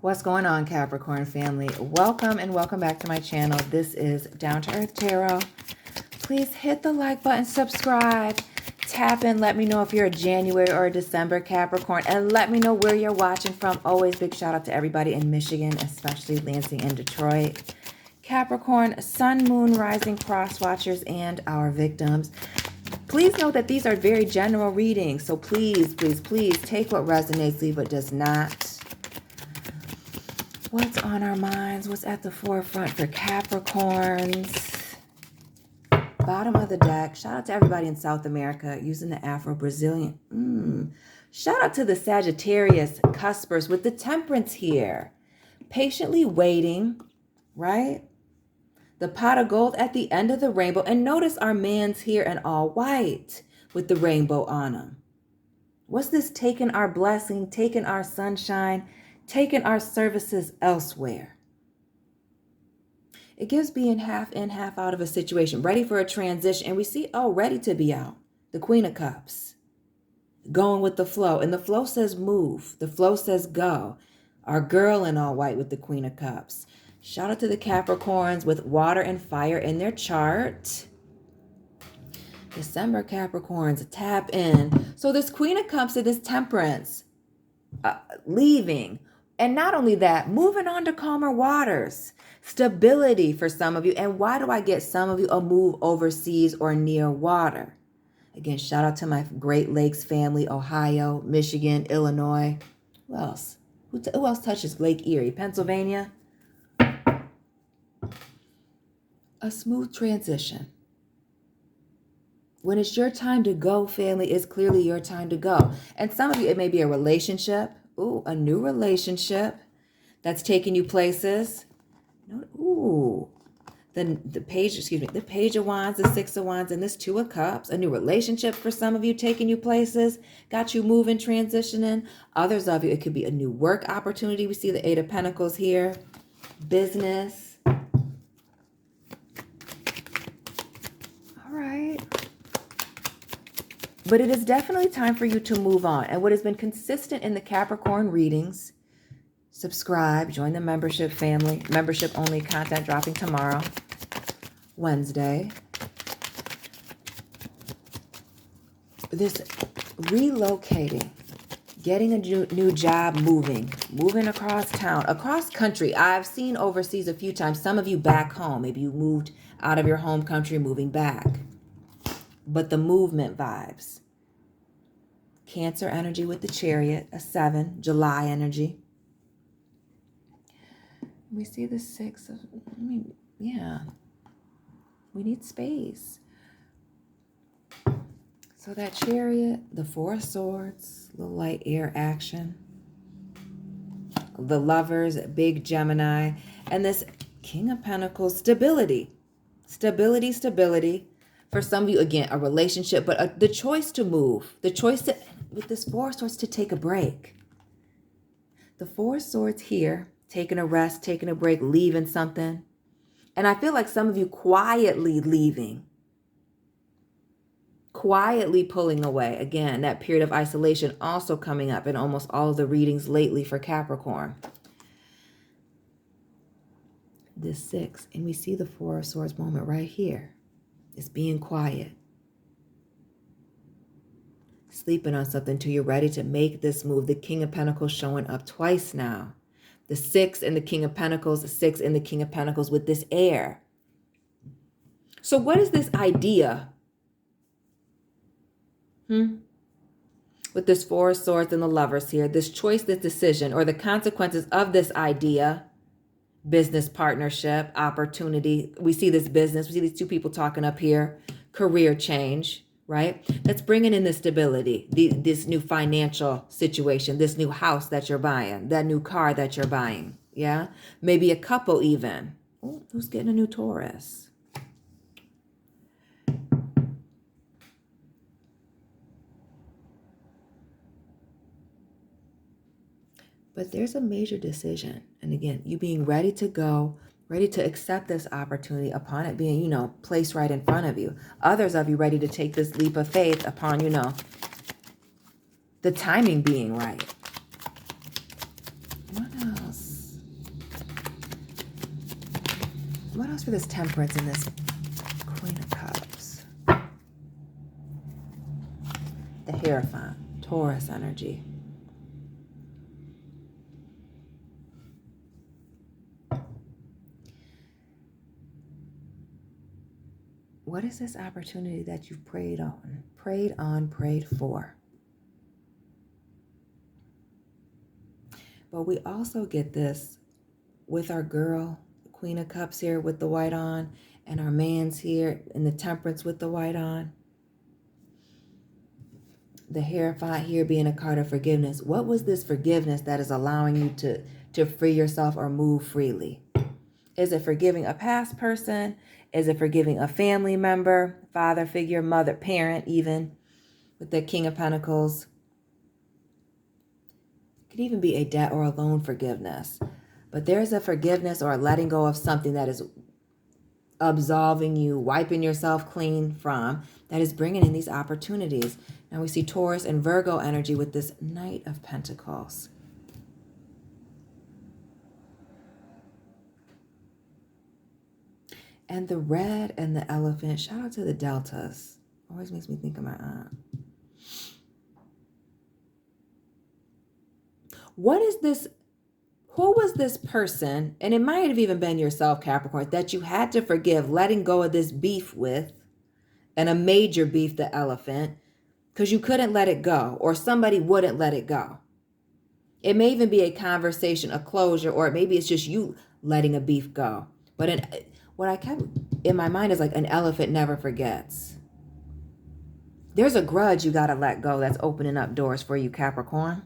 What's going on, Capricorn family? Welcome and welcome back to my channel. This is Down to Earth Tarot. Please hit the like button, subscribe, tap in, let me know if you're a January or a December Capricorn, and let me know where you're watching from. Always big shout out to everybody in Michigan, especially Lansing and Detroit. Capricorn, Sun, Moon, Rising, Cross Watchers, and our victims. Please know that these are very general readings, so please, please, please take what resonates, leave what does not. What's on our minds? What's at the forefront for Capricorns? Bottom of the deck. Shout out to everybody in South America using the Afro-Brazilian. Shout out to the Sagittarius cuspers with the Temperance here. Patiently waiting, right? The pot of gold at the end of the rainbow. And notice our man's here in all white with the rainbow on him. What's this? Taking our blessing, taking our sunshine, taking our services elsewhere. It gives being half in, half out of a situation, ready for a transition. And we see, ready to be out. The Queen of Cups. Going with the flow. And the flow says move. The flow says go. Our girl in all white with the Queen of Cups. Shout out to the Capricorns with water and fire in their chart. December Capricorns, tap in. So this Queen of Cups is this Temperance. Leaving. And not only that, moving on to calmer waters. Stability for some of you. And why do I get some of you a move overseas or near water? Again, shout out to my Great Lakes family, Ohio, Michigan, Illinois. Who else? Who else touches Lake Erie? Pennsylvania? A smooth transition. When it's your time to go, family, it's clearly your time to go. And some of you, it may be a relationship. Ooh, a new relationship that's taking you places. Ooh, the Page of Wands, the Six of Wands, and this Two of Cups. A new relationship for some of you, taking you places, got you moving, transitioning. Others of you, it could be a new work opportunity. We see the Eight of Pentacles here. Business. All right. But it is definitely time for you to move on. And what has been consistent in the Capricorn readings, subscribe, join the membership family. Membership only content dropping tomorrow, Wednesday. This relocating, getting a new job, moving across town, across country. I've seen overseas a few times. Some of you back home. Maybe you moved out of your home country, moving back. But the movement vibes. Cancer energy with the Chariot, a 7, July energy. We see the 6 of, we need space. So that Chariot, the 4 of Swords, little light air action. The Lovers, big Gemini. And this King of Pentacles, stability. Stability. For some of you, again, a relationship, but the choice to move, the choice to, with this 4 of Swords, to take a break. The 4 of Swords here, taking a rest, taking a break, leaving something. And I feel like some of you quietly leaving, quietly pulling away. Again, that period of isolation also coming up in almost all of the readings lately for Capricorn. This 6, and we see the 4 of Swords moment right here. It's being quiet. Sleeping on something till you're ready to make this move. The King of Pentacles showing up twice now. The 6 and the King of Pentacles, the 6 and the King of Pentacles with this air. So what is this idea? With this 4 of Swords and the Lovers here. This choice, this decision, or the consequences of this idea. Business partnership, opportunity. We see this business. We see these two people talking up here. Career change, right? That's bringing in the stability, this new financial situation, this new house that you're buying, that new car that you're buying. Yeah. Maybe a couple even. Ooh, who's getting a new Taurus? But there's a major decision. And again, you being ready to go, ready to accept this opportunity upon it being, placed right in front of you. Others of you ready to take this leap of faith upon, the timing being right. What else? What else for this Temperance and this Queen of Cups? The Hierophant, Taurus energy. What is this opportunity that you've prayed on, prayed for? But we also get this with our girl, Queen of Cups here with the white on, and our man's here in the Temperance with the white on. The Hierophant here being a card of forgiveness. What was this forgiveness that is allowing you to free yourself or move freely? Is it forgiving a past person? Is it forgiving a family member, father figure, mother, parent, even with the King of Pentacles? It could even be a debt or a loan forgiveness. But there's a forgiveness or a letting go of something that is absolving you, wiping yourself clean from, that is bringing in these opportunities. Now we see Taurus and Virgo energy with this Knight of Pentacles. And the red and the elephant. Shout out to the Deltas. Always makes me think of my aunt. What is this? Who was this person? And it might have even been yourself, Capricorn, that you had to forgive, letting go of this beef with, and a major beef, the elephant, because you couldn't let it go, or somebody wouldn't let it go. It may even be a conversation, a closure, or maybe it's just you letting a beef go. But what I kept in my mind is like an elephant never forgets. There's a grudge you got to let go that's opening up doors for you, Capricorn.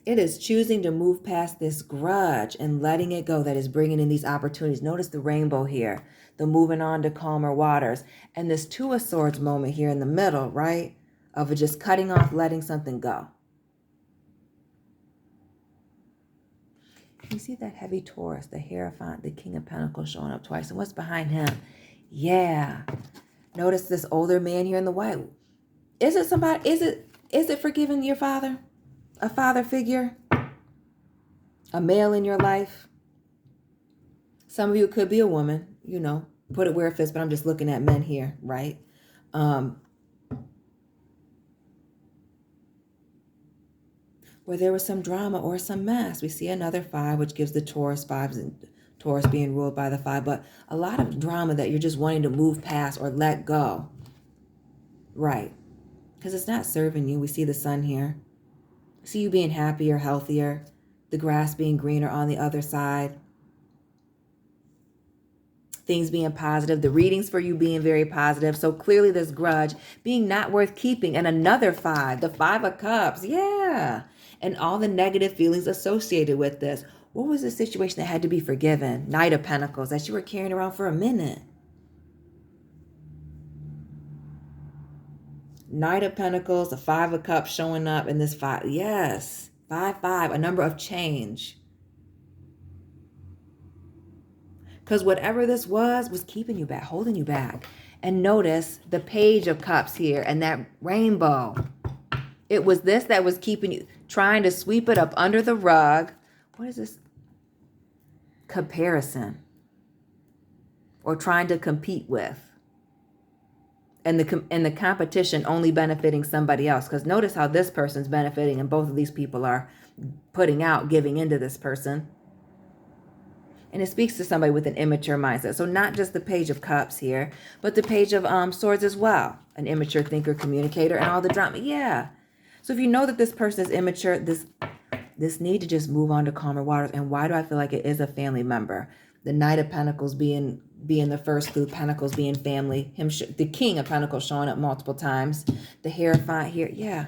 It is choosing to move past this grudge and letting it go that is bringing in these opportunities. Notice the rainbow here, the moving on to calmer waters, and this Two of Swords moment here in the middle, right? Of just cutting off, letting something go. You see that heavy Taurus, the Hierophant, the King of Pentacles showing up twice. And what's behind him? Yeah. Notice this older man here in the white. Is it somebody, is it forgiving your father? A father figure? A male in your life? Some of you, it could be a woman, you know, put it where it fits, but I'm just looking at men here, right? Where there was some drama or some mess. We see another 5, which gives the Taurus vibes, and Taurus being ruled by the 5, but a lot of drama that you're just wanting to move past or let go. Right. Because it's not serving you. We see the sun here. We see you being happier, healthier, the grass being greener on the other side. Things being positive, the readings for you being very positive. So clearly this grudge being not worth keeping. And another 5, the 5 of Cups. Yeah. And all the negative feelings associated with this. What was the situation that had to be forgiven? Knight of Pentacles that you were carrying around for a minute. Knight of Pentacles, the 5 of Cups showing up in this 5. Yes. 5, a number of change. Because whatever this was keeping you back, holding you back. And notice the Page of Cups here and that rainbow. It was this that was keeping you, trying to sweep it up under the rug. What is this? Comparison. Or trying to compete with. And the competition only benefiting somebody else. Because notice how this person's benefiting and both of these people are putting out, giving into this person. And it speaks to somebody with an immature mindset. So not just the Page of Cups here, but the Page of Swords as well. An immature thinker, communicator, and all the drama. Yeah. So if you know that this person is immature, this need to just move on to calmer waters. And why do I feel like it is a family member? The Knight of Pentacles being the first clue, Pentacles being family. The King of Pentacles showing up multiple times. The Hierophant here. Yeah.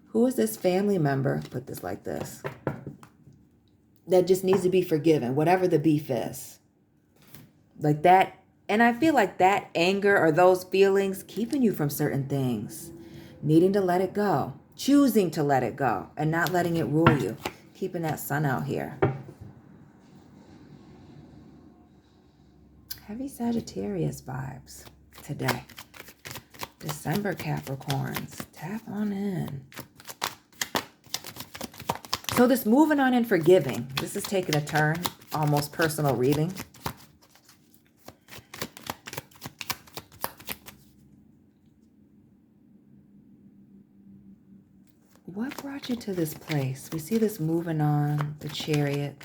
Who is this family member? Put this like this. That just needs to be forgiven, whatever the beef is. Like that. And I feel like that anger or those feelings keeping you from certain things. Needing to let it go. Choosing to let it go and not letting it rule you. Keeping that sun out here. Heavy Sagittarius vibes today. December Capricorns. Tap on in. So this moving on and forgiving, this is taking a turn, almost personal reading. What brought you to this place? We see this moving on, the Chariot,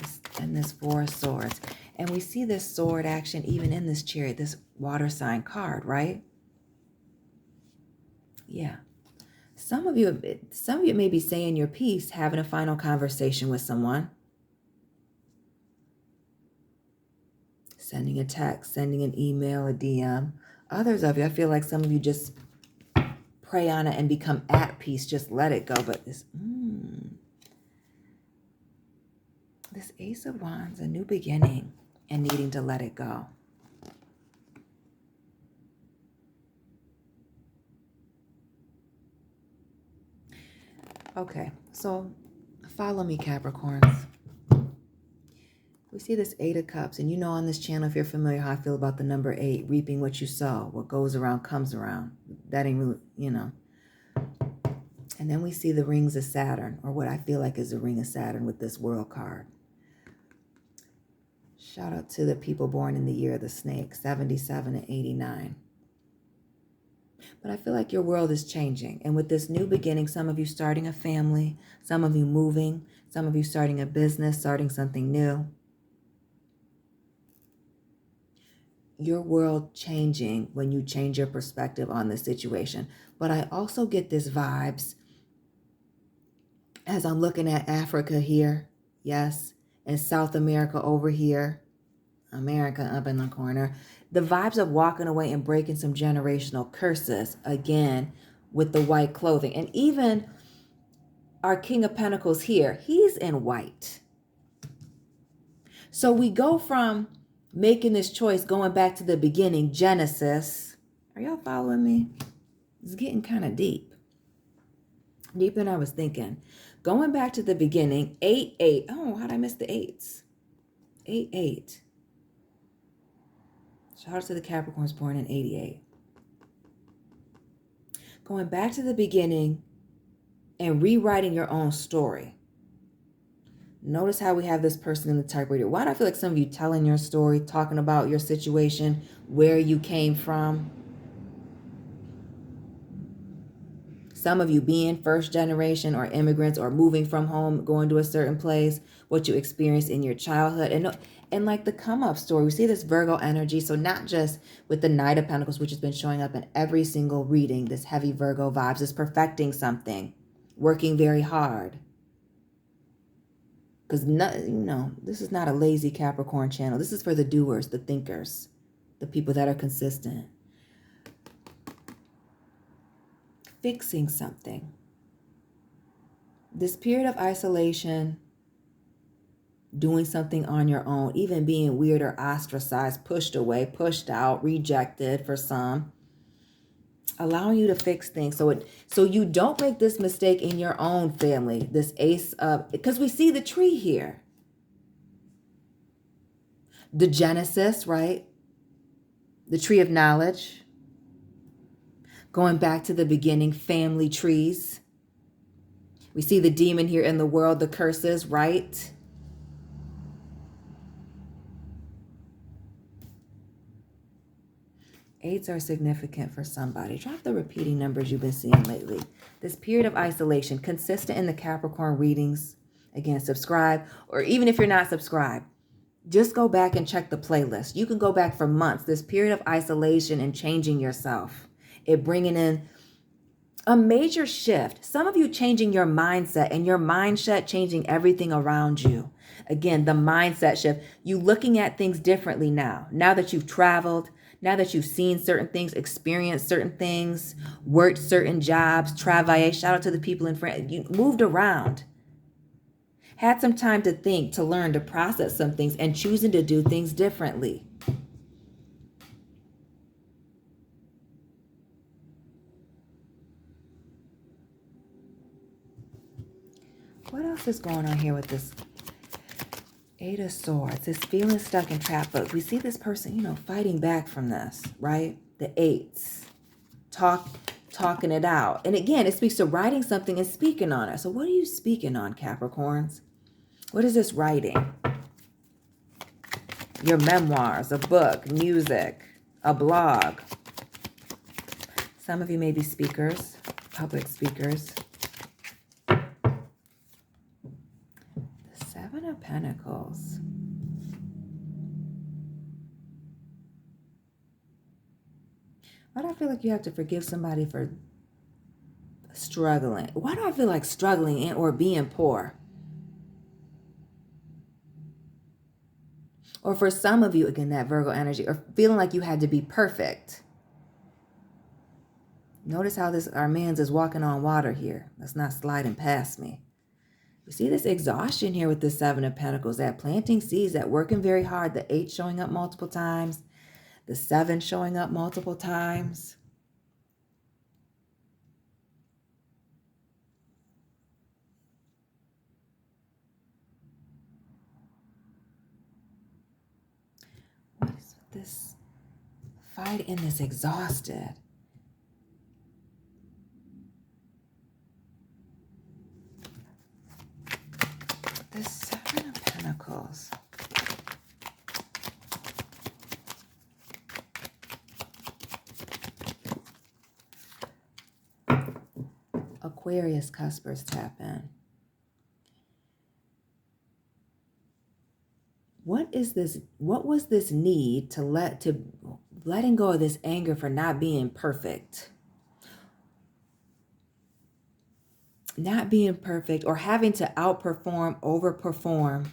and this Four of Swords. And we see this sword action even in this Chariot, this water sign card, right? Yeah. Some of you may be saying your piece, having a final conversation with someone. Sending a text, sending an email, a DM. Others of you, I feel like some of you just pray on it and become at peace. Just let it go. But this Ace of Wands, a new beginning and needing to let it go. Okay, so follow me, Capricorns. We see this Eight of Cups, and you know on this channel, if you're familiar, how I feel about the number 8, reaping what you sow. What goes around comes around. That ain't really, you know. And then we see the rings of Saturn, or what I feel like is a ring of Saturn with this World card. Shout out to the people born in the year of the snake, 77 and 89. But I feel like your world is changing. And with this new beginning, some of you starting a family, some of you moving, some of you starting a business, starting something new. Your world changing when you change your perspective on the situation. But I also get this vibes as I'm looking at Africa here, yes, and South America over here, America up in the corner. The vibes of walking away and breaking some generational curses, again, with the white clothing. And even our King of Pentacles here, he's in white. So we go from making this choice, going back to the beginning, Genesis. Are y'all following me? It's getting kind of deep. Deeper than I was thinking. Going back to the beginning, 8-8. Oh, how'd I miss the 8s? 8-8. Shout out to the Capricorns born in 88. Going back to the beginning and rewriting your own story. Notice how we have this person in the typewriter. Why do I feel like some of you telling your story, talking about your situation, where you came from? Some of you being first generation or immigrants or moving from home, going to a certain place, what you experienced in your childhood. And like the come up story, we see this Virgo energy. So not just with the Knight of Pentacles, which has been showing up in every single reading, this heavy Virgo vibes is perfecting something, working very hard. Because, this is not a lazy Capricorn channel. This is for the doers, the thinkers, the people that are consistent. Fixing something. This period of isolation, doing something on your own, even being weird or ostracized, pushed away, pushed out, rejected for some. Allowing you to fix things so you don't make this mistake in your own family. This ace of, because we see the tree here. The Genesis, right? The tree of knowledge. Going back to the beginning, family trees. We see the demon here in the world, the curses, right? Eights are significant for somebody. Drop the repeating numbers you've been seeing lately. This period of isolation, consistent in the Capricorn readings. Again, subscribe, or even if you're not subscribed, just go back and check the playlist. You can go back for months. This period of isolation and changing yourself. It bringing in a major shift. Some of you changing your mindset, and your mindset changing everything around you. Again, the mindset shift. You looking at things differently now. Now that you've traveled, now that you've seen certain things, experienced certain things, worked certain jobs, travaillé, shout out to the people in France, you moved around. Had some time to think, to learn, to process some things, and choosing to do things differently. What else is going on here with this Eight of Swords? This feeling stuck and trapped, but we see this person, fighting back from this, right? The eights. talking it out. And again, it speaks to writing something and speaking on it. So what are you speaking on, Capricorns? What is this writing? Your memoirs, a book, music, a blog. Some of you may be speakers, public speakers. The Seven of Pentacles. Why do I feel like you have to forgive somebody for struggling? Why do I feel like struggling or being poor? Or for some of you, again, that Virgo energy, or feeling like you had to be perfect. Notice how our man's is walking on water here. That's not sliding past me. You see this exhaustion here with the Seven of Pentacles, that planting seeds, that working very hard, the 8 showing up multiple times, the 7 showing up multiple times. What is with this fight and this exhausted? The Seven of Pentacles. Aquarius cuspers tap in. What was this need to letting go of this anger for not being perfect? Not being perfect or having to outperform, overperform.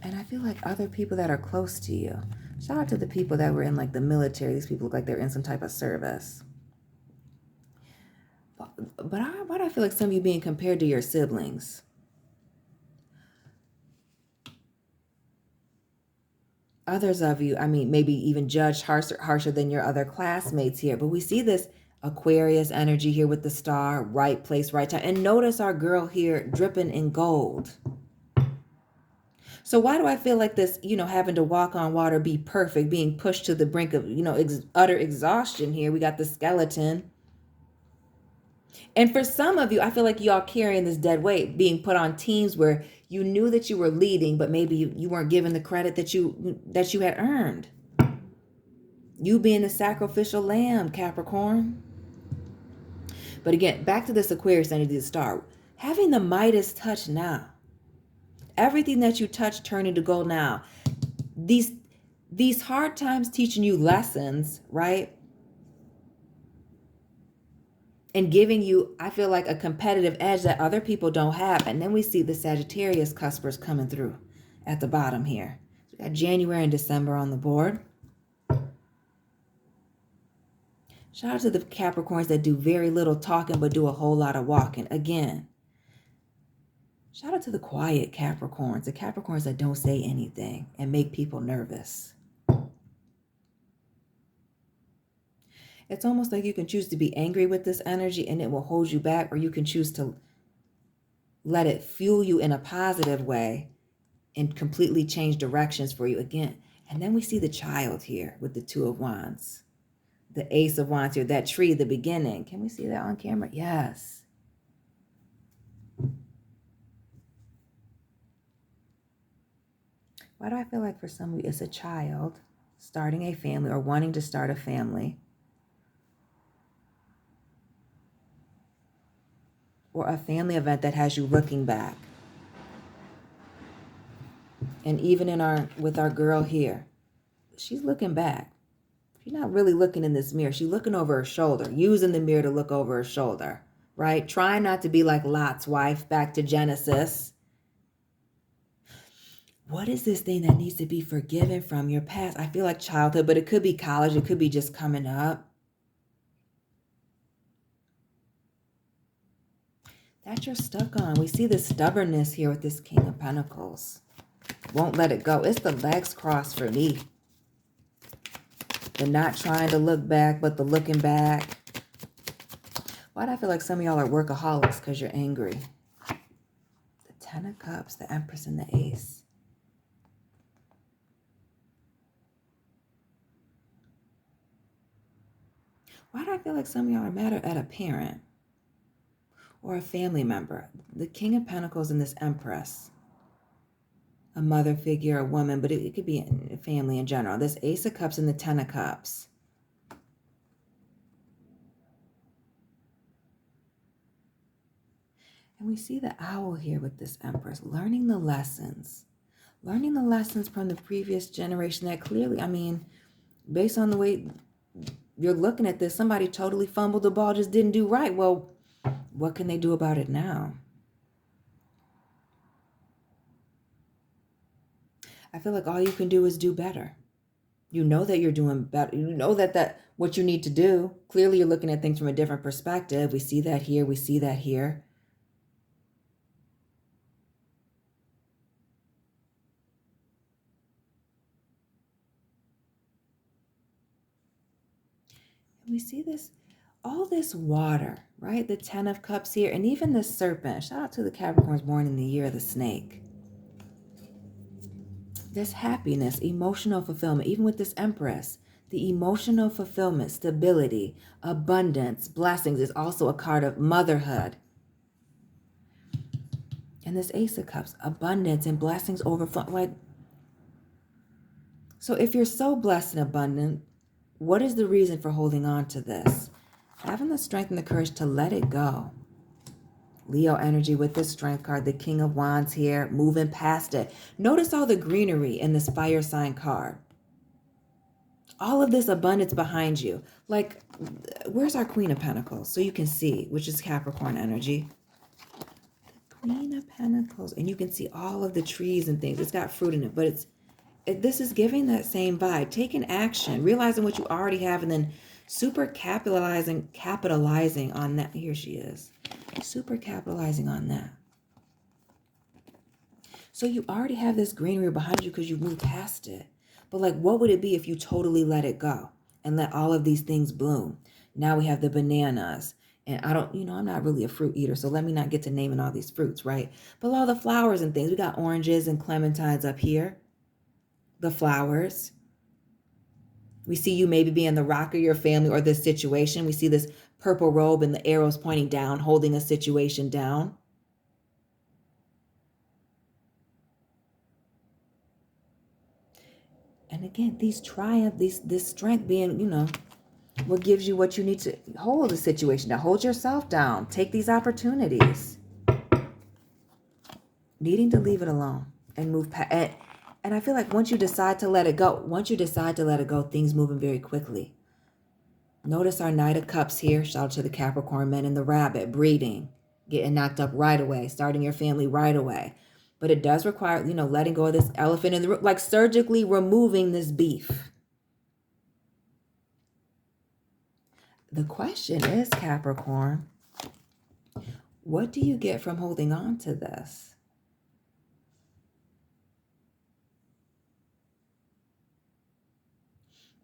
And I feel like other people that are close to you. Shout out to the people that were in like the military. These people look like they're in some type of service. But why do I feel like some of you being compared to your siblings? Others of you, I mean, maybe even judged harsher than your other classmates here. But we see this Aquarius energy here with the star, right place, right time. And notice our girl here dripping in gold. So why do I feel like this, having to walk on water, be perfect, being pushed to the brink of, utter exhaustion here? We got the skeleton. And for some of you, I feel like y'all carrying this dead weight, being put on teams where you knew that you were leading, but maybe you weren't given the credit that you had earned. You being the sacrificial lamb, Capricorn. But again, back to this Aquarius energy to start. Having the Midas touch now. Everything that you touch turn into gold now. These hard times teaching you lessons, right? And giving you, I feel like, a competitive edge that other people don't have. And then we see the Sagittarius cuspers coming through at the bottom here. We got January and December on the board. Shout out to the Capricorns that do very little talking but do a whole lot of walking. Again, shout out to the quiet Capricorns, the Capricorns that don't say anything and make people nervous. It's almost like you can choose to be angry with this energy and it will hold you back, or you can choose to let it fuel you in a positive way and completely change directions for you again. And then we see the child here with the Two of Wands, the Ace of Wands here, that tree, the beginning. Can we see that on camera? Yes. Why do I feel like for some of you it's a child starting a family or wanting to start a family? Or a family event that has you looking back. And even with our girl here, she's looking back. She's not really looking in this mirror. She's looking over her shoulder, using the mirror to look over her shoulder, right? Trying not to be like Lot's wife, back to Genesis. What is this thing that needs to be forgiven from your past? I feel like childhood, but it could be college. It could be just coming up. That you're stuck on. We see the stubbornness here with this King of Pentacles. Won't let it go. It's the legs crossed for me. The not trying to look back, but the looking back. Why do I feel like some of y'all are workaholics because you're angry? The Ten of Cups, the Empress, and the Ace. Why do I feel like some of y'all are mad at a parent or a family member? The King of Pentacles and this Empress. A mother figure, a woman, but it could be a family in general. This Ace of Cups and the Ten of Cups. And we see the owl here with this Empress, learning the lessons. Learning the lessons from the previous generation that clearly, I mean, based on the way you're looking at this, somebody totally fumbled the ball, just didn't do right. Well, what can they do about it now? I feel like all you can do is do better. You know that you're doing better. You know that what you need to do. Clearly, you're looking at things from a different perspective. We see that here. We see that here. And we see this, all this water, right? The Ten of Cups here, and even the Serpent. Shout out to the Capricorns born in the year of the snake. This happiness, emotional fulfillment, even with this Empress, the emotional fulfillment, stability, abundance, blessings is also a card of motherhood. And this Ace of Cups, abundance and blessings overflow. Like, so if you're so blessed and abundant, what is the reason for holding on to this? Having the strength and the courage to let it go. Leo energy with this Strength card, the King of Wands here, moving past it. Notice all the greenery in this fire sign card. All of this abundance behind you. Like, where's our Queen of Pentacles? So you can see, which is Capricorn energy. The Queen of Pentacles. And you can see all of the trees and things. It's got fruit in it, but this is giving that same vibe. Taking action, realizing what you already have, and then super capitalizing on that. Here she is. Super capitalizing on that. So you already have this greenery behind you because you moved past it. But like, what would it be if you totally let it go and let all of these things bloom? Now we have the bananas. And I don't, I'm not really a fruit eater, so let me not get to naming all these fruits, right? But all the flowers and things. We got oranges and clementines up here. The flowers. We see you maybe being the rock of your family or this situation. We see this purple robe and the arrows pointing down, holding a situation down. And again, these triumph, this strength being, what gives you what you need to hold the situation down. Hold yourself down. Take these opportunities. Needing to leave it alone and move past. And I feel like once you decide to let it go, things moving very quickly. Notice our Knight of Cups here. Shout out to the Capricorn men and the rabbit. Breeding. Getting knocked up right away. Starting your family right away. But it does require, letting go of this elephant in the room. Like surgically removing this beef. The question is, Capricorn, what do you get from holding on to this?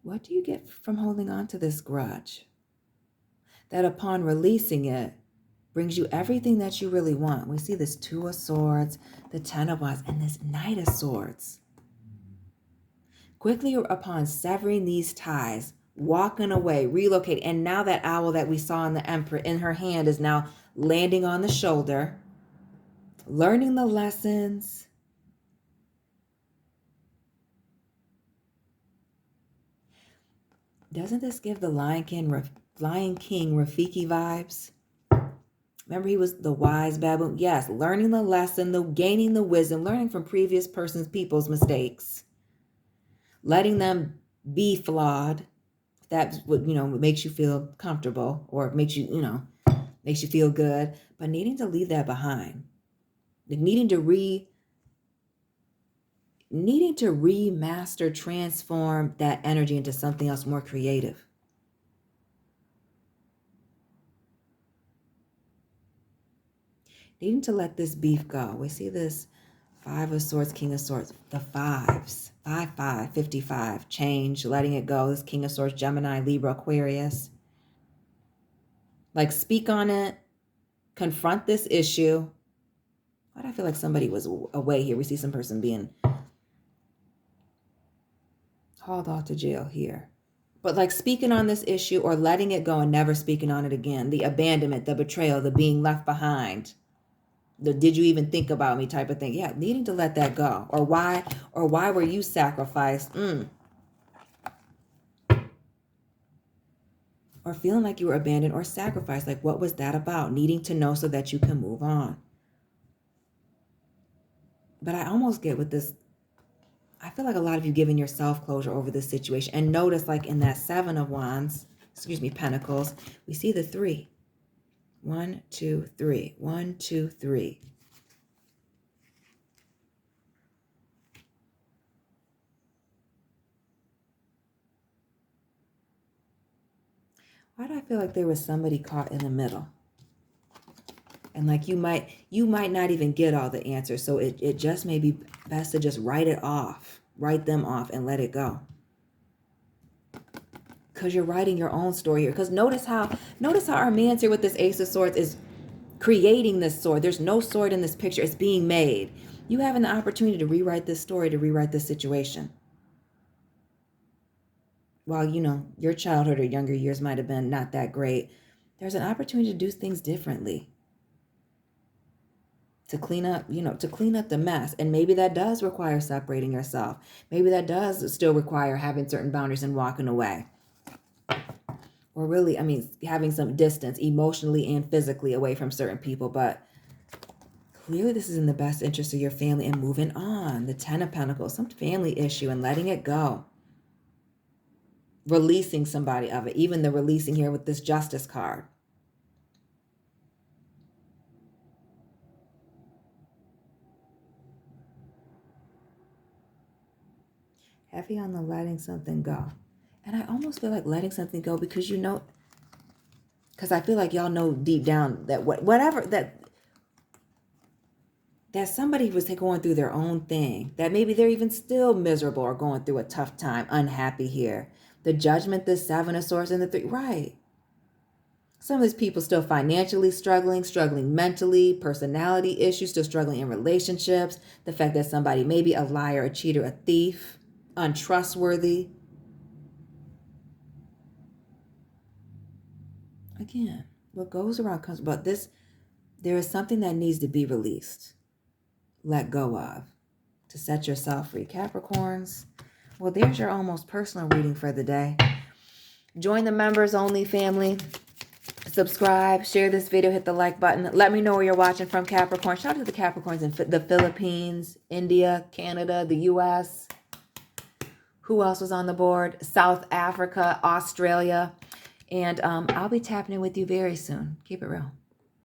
What do you get from holding on to this grudge? That upon releasing it, brings you everything that you really want. We see this Two of Swords, the Ten of Wands, and this Knight of Swords. Quickly upon severing these ties, walking away, relocating, and now that owl that we saw in the Emperor in her hand is now landing on the shoulder, learning the lessons. Doesn't this give the Lion King Rafiki vibes? Remember, he was the wise baboon. Yes, learning the lesson, gaining the wisdom, learning from previous people's mistakes, letting them be flawed. That's what, makes you feel comfortable or makes you, makes you feel good. But needing to leave that behind, like needing to remaster, transform that energy into something else more creative. Needing to let this beef go. We see this Five of Swords, King of Swords, the fives, 5, 55, change, letting it go. This King of Swords, Gemini, Libra, Aquarius. Like speak on it, confront this issue. Why do I feel like somebody was away here? We see some person being hauled off to jail here. But like speaking on this issue or letting it go and never speaking on it again. The abandonment, the betrayal, the being left behind. The did you even think about me type of thing. Yeah, needing to let that go. Or why were you sacrificed? Or feeling like you were abandoned or sacrificed. Like, what was that about? Needing to know so that you can move on. But I almost get with this. I feel like a lot of you giving yourself closure over this situation. And notice, like in that 7 of Wands, Pentacles, we see the 3. 1, 2, 3. 1, 2, 3. Why do I feel like there was somebody caught in the middle? And like you might not even get all the answers. So it just may be best to just write them off and let it go. Because you're writing your own story here. Because notice how our man's here with this Ace of Swords is creating this sword. There's no sword in this picture. It's being made. You having the opportunity to rewrite this story, to rewrite this situation. While, your childhood or younger years might have been not that great, there's an opportunity to do things differently. To clean up the mess. And maybe that does require separating yourself. Maybe that does still require having certain boundaries and walking away. Or really, having some distance emotionally and physically away from certain people. But clearly this is in the best interest of your family and moving on. The 10 of Pentacles, some family issue and letting it go. Releasing somebody of it. Even the releasing here with this Justice card. Heavy on the letting something go. And I almost feel like letting something go because because I feel like y'all know deep down that that somebody was going through their own thing, that maybe they're even still miserable or going through a tough time, unhappy here. The Judgment, the 7 of Swords, and the 3, right. Some of these people still financially struggling mentally, personality issues, still struggling in relationships. The fact that somebody may be a liar, a cheater, a thief, untrustworthy. Again, what goes around comes, but there is something that needs to be released, let go of, to set yourself free. Capricorns, well, there's your almost personal reading for the day. Join the members only family. Subscribe, share this video, hit the like button. Let me know where you're watching from, Capricorn. Shout out to the Capricorns in the Philippines, India, Canada, the US. Who else was on the board? South Africa, Australia. And I'll be tapping in with you very soon. Keep it real.